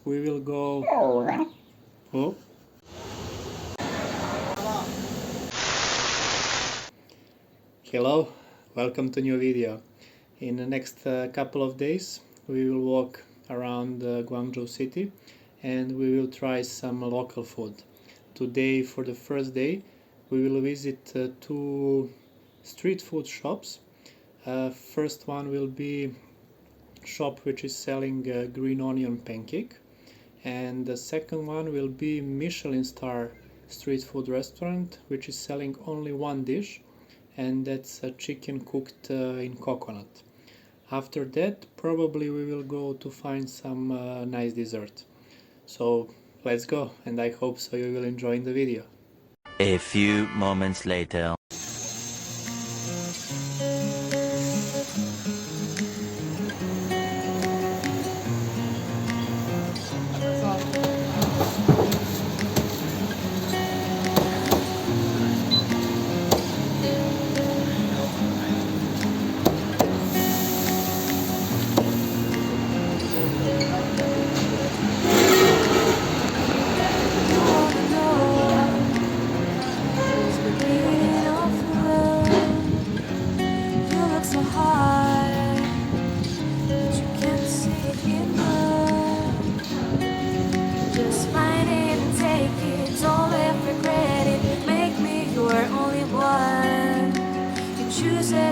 we will go... Oh. Hello, welcome to new video. In the next couple of days we will walk around Guangzhou city and we will try some local food. Today, for the first day, we will visit two street food shops. First one will be shop which is selling green onion pancake, and the second one will be Michelin star street food restaurant which is selling only one dish, and that's a chicken cooked in coconut. After that, probably we will go to find some nice dessert. So let's go, and I hope so you will enjoy the video. A few moments later.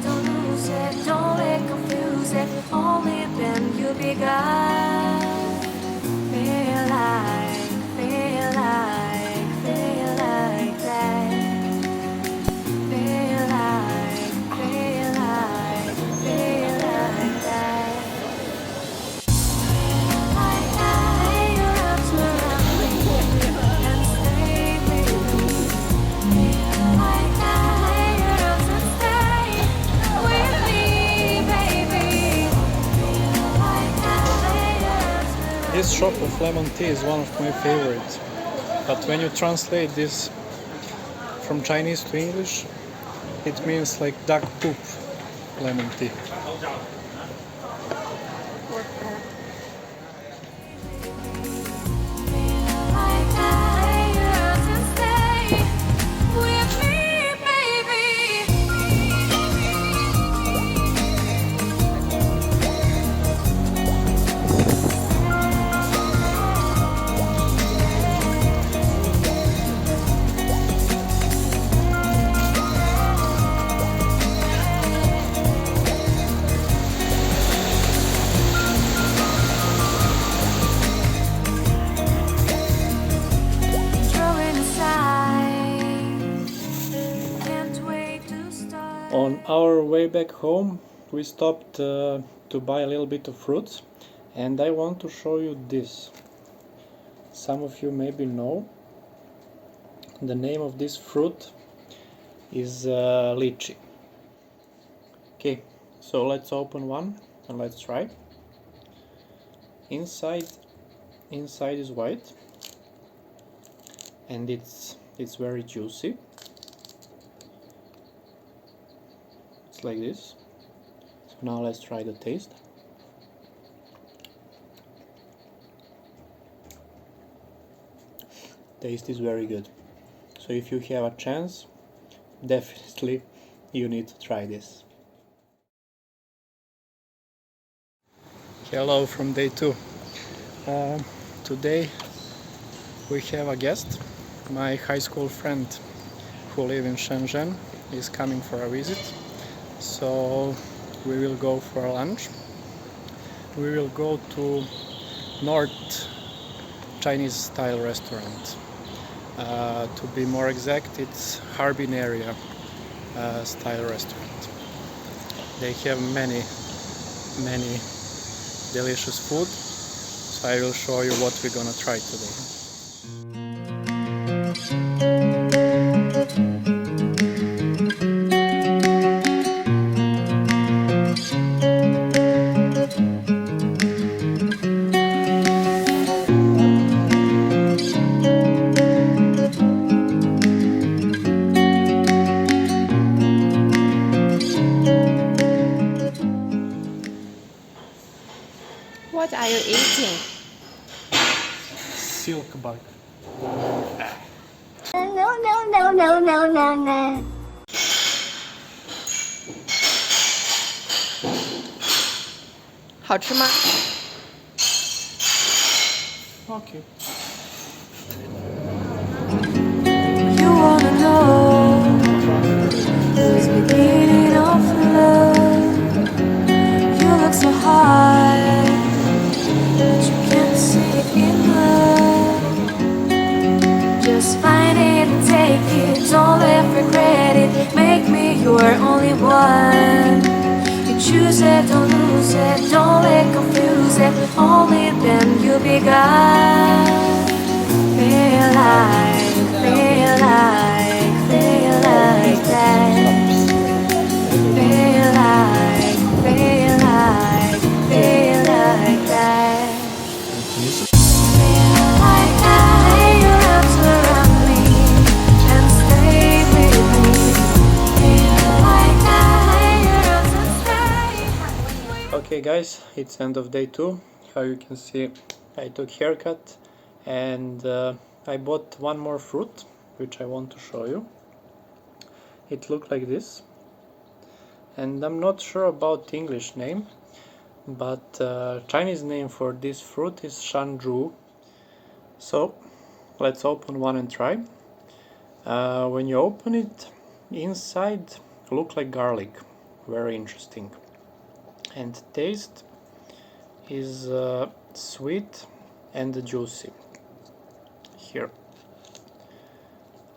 Don't lose it, don't let confuse it. Only then you'll be God. Feel like that. Feel like that. Lay your arms around me and stay with me. Lay your arms and stay with me, baby. This shop of lemon tea is one of my favorites, but when you translate this from Chinese to English, it means like duck poop lemon tea. On our way back home, we stopped to buy a little bit of fruits, and I want to show you this. Some of you maybe know the name of this fruit is lychee. Okay, so let's open one and let's try. Inside is white, and it's very juicy. It's like this. So now let's try the taste. Taste is very good. So if you have a chance, definitely you need to try this. Hello from day 2. Today we have a guest. My high school friend who lives in Shenzhen is coming for a visit. So we will go for lunch. We will go to North Chinese style restaurant. To be more exact, it's Harbin area style restaurant. They have many delicious food, so I will show you what we're gonna try today. What are you eating? silk bug. No. 好吃吗？ Okay. You wanna know who's beginning of love? You look so hard, but you can't see it in love. Just find it and take it, don't let regret it. Make me your only one. You choose it, don't lose it, don't let confuse it. Only then you'll be God. Feel like that. Feel like that. Your arms around me and stay with me. Feel like your arms and stay. Okay guys, it's end of day 2. How you can see, I took haircut and I bought one more fruit which I want to show you. It looked like this, and I'm not sure about English name, but Chinese name for this fruit is Shanzhu. So let's open one and try. When you open it, inside look like garlic, very interesting, and taste is sweet and juicy. Here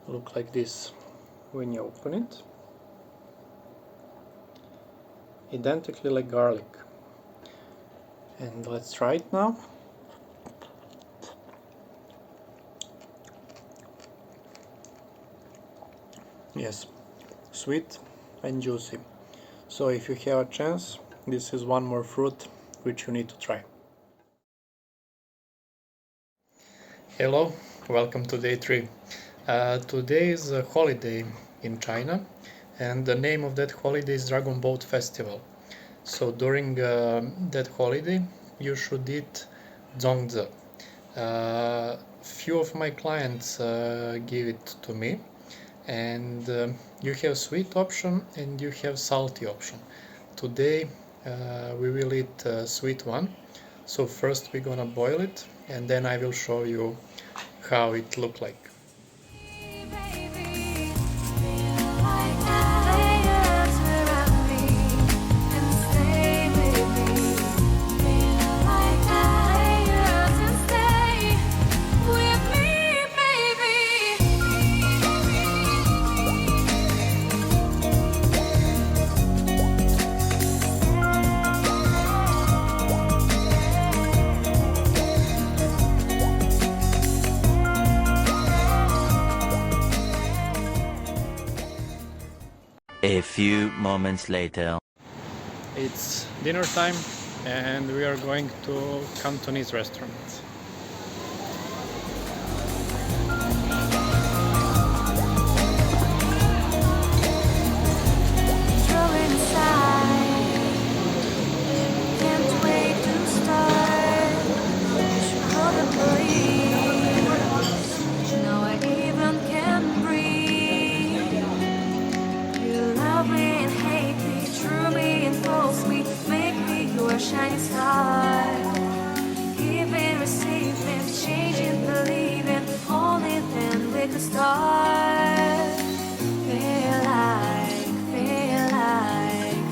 look like this when you open it, identically like garlic. And let's try it now. Yes, sweet and juicy. So if you have a chance, this is one more fruit which you need to try. Hello, welcome to day 3. Today is a holiday in China, and the name of that holiday is Dragon Boat Festival. So during that holiday you should eat zongzi. Few of my clients give it to me, and you have sweet option and you have salty option. Today we will eat sweet one. So first we're gonna boil it, and then I will show you how it look like. A few moments later. It's dinner time and we are going to Cantonese restaurant. Shining star, giving, receiving, changing, believing, only then we could start. Feel like that.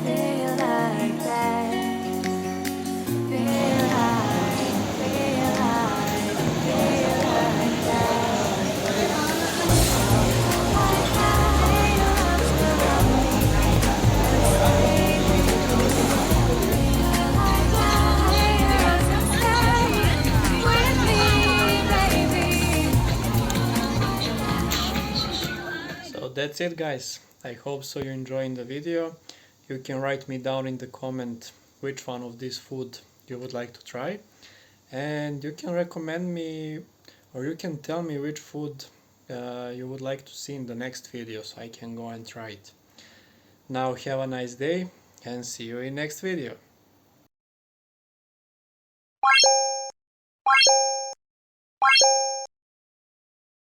Feel like So that's it guys, I hope so you're enjoying the video. You can write me down in the comment which one of this food you would like to try, and you can recommend me, or you can tell me which food you would like to see in the next video so I can go and try it. Now have a nice day and see you in next video.